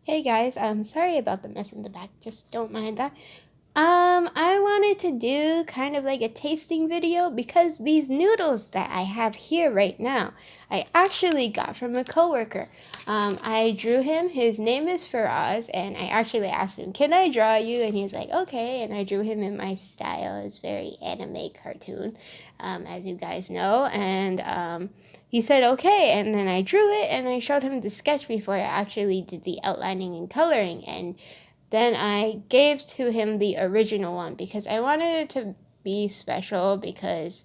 Hey guys, I'm sorry about the mess in the back, just don't mind that. I wanted to do kind of like a tasting video because these noodles that I have here right now, I actually got from a coworker. I drew him, his name is Faras, and I actually asked him, can I draw you? And he's like, okay, and I drew him in my style. It's very anime cartoon, as you guys know, and he said okay, and then I drew it and I showed him the sketch before I actually did the outlining and coloring, and then I gave to him the original one because I wanted it to be special because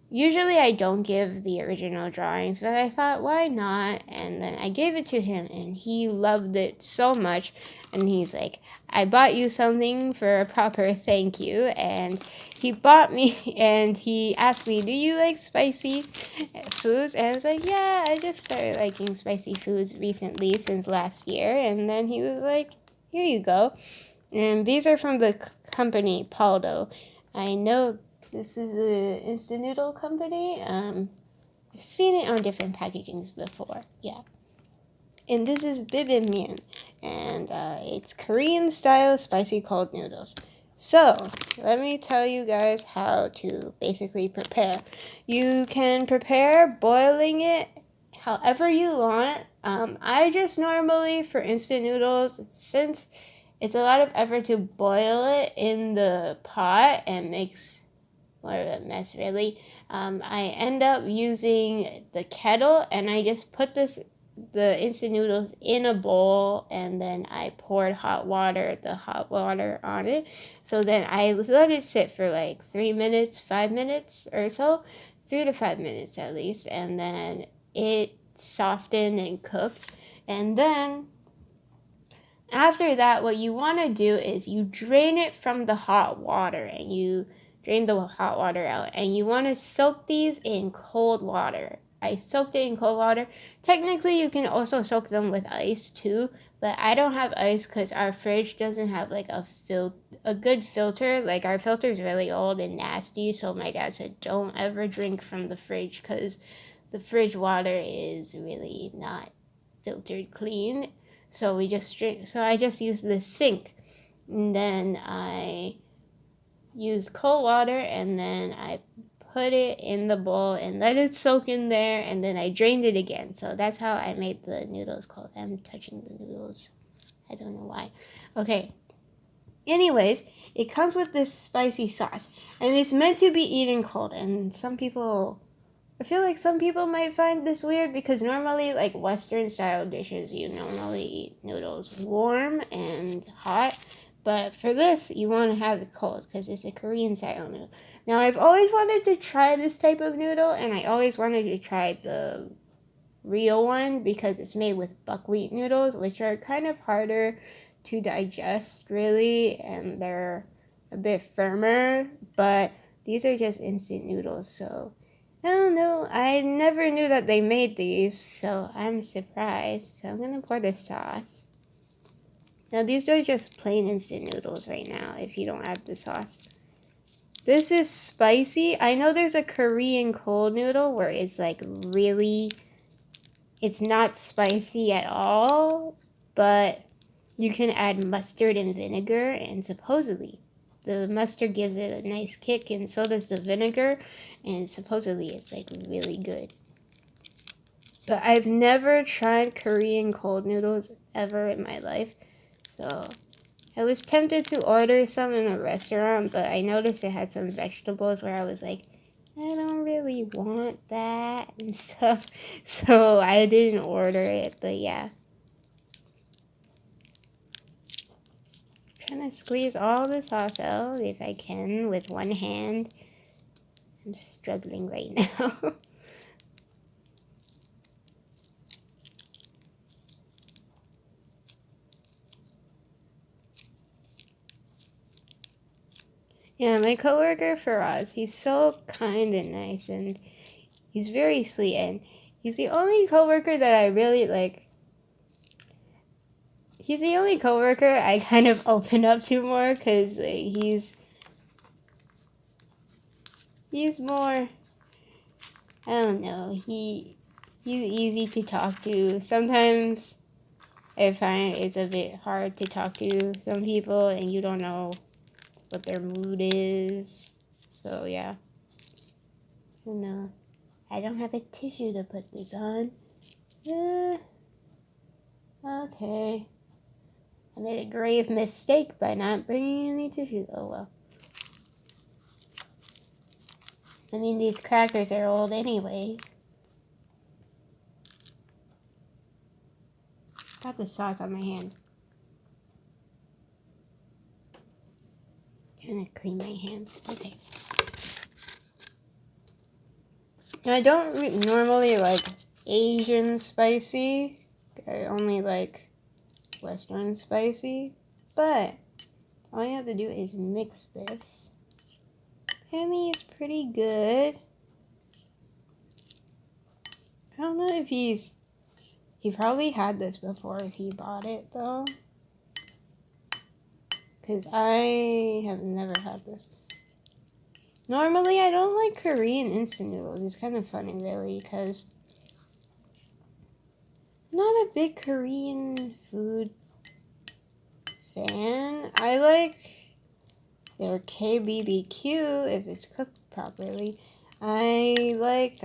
usually I don't give the original drawings, but I thought why not? And then I gave it to him and he loved it so much, and he's like, I bought you something for a proper thank you. And he bought me and he asked me, do you like spicy foods? And I was like, yeah, I just started liking spicy foods recently since last year. And then he was like, here you go. And these are from the company Paldo. I know this is an instant noodle company. I've seen it on different packagings before. Yeah. And this is bibimbap, and it's Korean style spicy cold noodles. So let me tell you guys how to basically prepare. You can prepare boiling it however you want. I just normally, for instant noodles, since it's a lot of effort to boil it in the pot and makes more of a mess really, I end up using the kettle, and I just put the instant noodles in a bowl, and then I poured the hot water on it. So then I let it sit for like 3 minutes, 5 minutes or so, 3 to 5 minutes at least, and then it softened and cooked. And then after that, what you want to do is you drain it from the hot water, and you drain the hot water out, and you want to soak these in cold water. I soaked it in cold water. Technically, you can also soak them with ice too, but I don't have ice because our fridge doesn't have like a good filter. Like our filter is really old and nasty, so my dad said don't ever drink from the fridge because the fridge water is really not filtered clean. So we just drink. So I just use the sink, and then I use cold water, and then I put it in the bowl and let it soak in there, and then I drained it again. So that's how I made the noodles cold. I'm touching the noodles. I don't know why. Okay. Anyways, it comes with this spicy sauce, and it's meant to be eaten cold. And I feel like some people might find this weird because normally, like Western style dishes, you normally eat noodles warm and hot. But for this, you want to have it cold because it's a Korean style noodle. Now, I've always wanted to try this type of noodle, and I always wanted to try the real one because it's made with buckwheat noodles, which are kind of harder to digest, really, and they're a bit firmer. But these are just instant noodles, so I don't know. I never knew that they made these, so I'm surprised. So I'm gonna pour the sauce. Now these are just plain instant noodles right now if you don't add the sauce. This is spicy. I know there's a Korean cold noodle where it's like really, it's not spicy at all, but you can add mustard and vinegar, and supposedly the mustard gives it a nice kick, and so does the vinegar, and supposedly it's like really good. But I've never tried Korean cold noodles ever in my life, so I was tempted to order some in a restaurant, but I noticed it had some vegetables where I was like, I don't really want that and stuff, so I didn't order it. But yeah, trying to squeeze all the sauce out if I can with one hand. I'm struggling right now. Yeah, my coworker Faraz, he's so kind and nice, and he's very sweet, and he's the only coworker that I really like. He's the only coworker I kind of open up to more because he's more, I don't know, he's easy to talk to. Sometimes I find it's a bit hard to talk to some people and you don't know what their mood is. So yeah. No, I don't have a tissue to put this on. Okay. I made a grave mistake by not bringing any tissues. Oh well. I mean, these crackers are old anyways. Got the sauce on my hands. Trying to clean my hands. Okay. I don't normally like Asian spicy. I only like Western spicy. But all you have to do is mix this. Apparently it's pretty good. I don't know if he probably had this before if he bought it though. Because I have never had this. Normally I don't like Korean instant noodles. It's kind of funny really because I'm not a big Korean food fan. I like their KBBQ if it's cooked properly. I like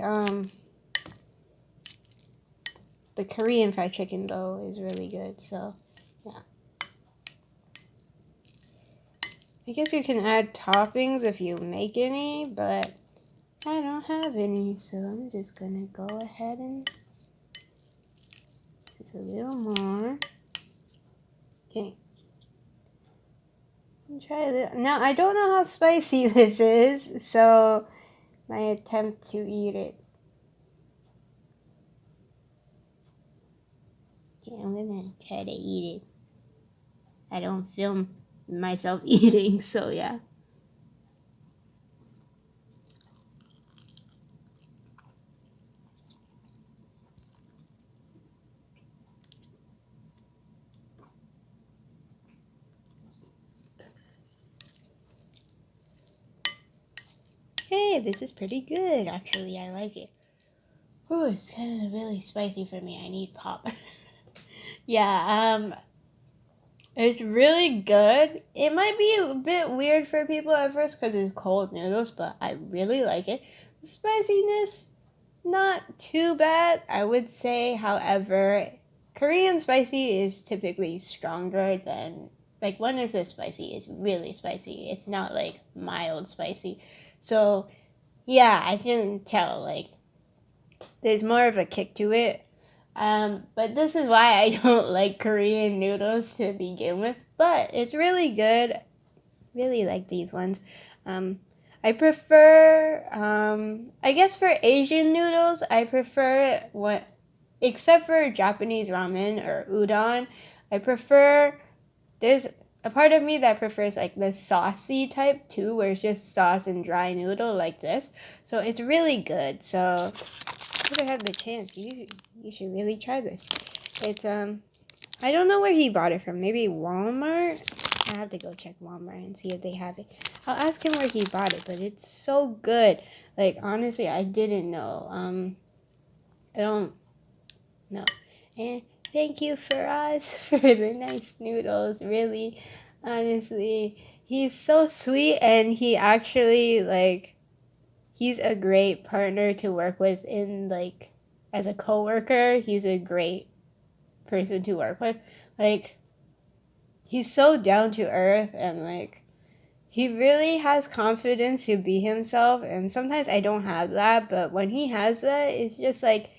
the Korean fried chicken though is really good. So yeah. I guess you can add toppings if you make any, but I don't have any, so I'm just gonna go ahead and just a little more. Okay. Try it. Now I don't know how spicy this is, so my attempt to eat it. Okay, I'm gonna try to eat it. I don't film myself eating, so yeah. Hey, this is pretty good, actually. I like it. Oh, it's kind of really spicy for me. I need pop. Yeah, it's really good. It might be a bit weird for people at first because it's cold noodles, but I really like it. The spiciness, not too bad, I would say. However, Korean spicy is typically stronger than, like, when it's this spicy, it's really spicy. It's not like mild spicy. So, yeah, I can tell, like, there's more of a kick to it. But this is why I don't like Korean noodles to begin with. But it's really good. Really like these ones. I prefer, I guess for Asian noodles, I prefer what, except for Japanese ramen or udon, I prefer, there's a part of me that prefers like the saucy type too, where it's just sauce and dry noodle like this. So it's really good. So if you have the chance, you should really try this. It's I don't know where he bought it from. Maybe Walmart. I have to go check Walmart and see if they have it. I'll ask him where he bought it, but it's so good. Like honestly, I didn't know. I don't know. And thank you Faras for the nice noodles. Really, honestly, he's so sweet, and he actually like. He's a great partner to work with in like as a coworker. He's a great person to work with. Like he's so down to earth and like he really has confidence to be himself, and sometimes I don't have that, but when he has that, it's just like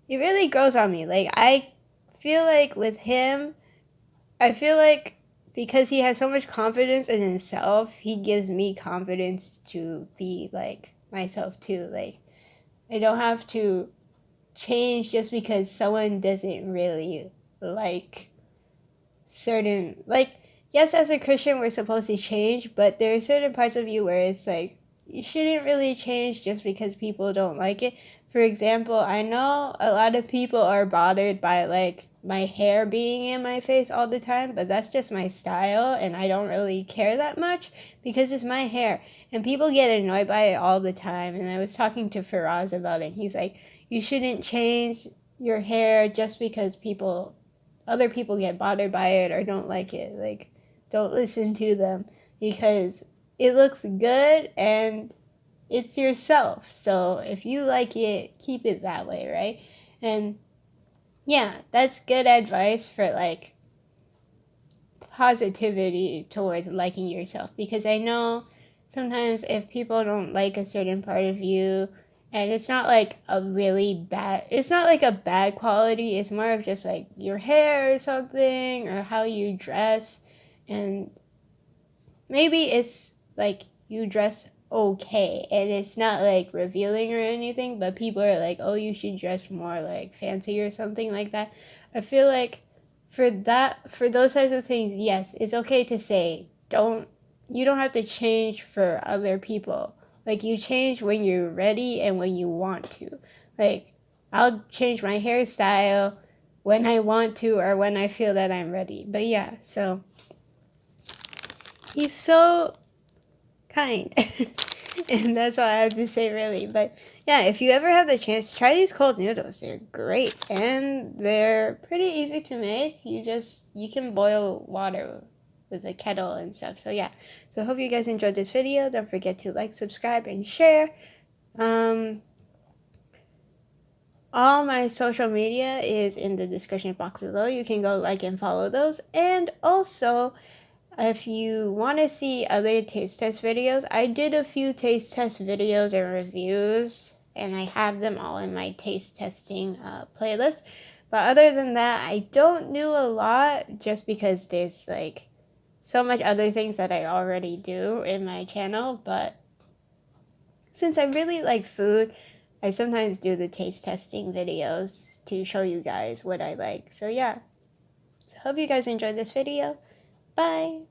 it really grows on me. Like I feel like with him, I feel like because he has so much confidence in himself, he gives me confidence to be like myself too. Like I don't have to change just because someone doesn't really like certain, like, yes, as a Christian we're supposed to change, but there are certain parts of you where it's like you shouldn't really change just because people don't like it. For example, I know a lot of people are bothered by like my hair being in my face all the time, but that's just my style and I don't really care that much because it's my hair. And people get annoyed by it all the time. And I was talking to Faraz about it. He's like, you shouldn't change your hair just because people other people get bothered by it or don't like it, like, don't listen to them, because it looks good and it's yourself. So if you like it, keep it that way, right? And yeah, that's good advice for like positivity towards liking yourself, because I know sometimes if people don't like a certain part of you, and it's not like it's not like a bad quality, it's more of just like your hair or something, or how you dress, and maybe it's like you dress okay and it's not like revealing or anything, but people are like, oh, you should dress more like fancy or something like that. I feel like for those types of things, yes, it's okay to say, you don't have to change for other people. Like, you change when you're ready and when you want to. Like, I'll change my hairstyle when I want to or when I feel that I'm ready. But yeah, so he's so kind. And that's all I have to say, really. But yeah, if you ever have the chance, try these cold noodles. They're great and they're pretty easy to make. You can boil water with a kettle and stuff. So yeah, so I hope you guys enjoyed this video. Don't forget to like, subscribe, and share. All my social media is in the description box below. You can go like and follow those. And also, if you want to see other taste test videos, I did a few taste test videos and reviews, and I have them all in my taste testing playlist. But other than that, I don't do a lot, just because there's like so much other things that I already do in my channel. But since I really like food, I sometimes do the taste testing videos to show you guys what I like. So yeah, so hope you guys enjoyed this video. Bye!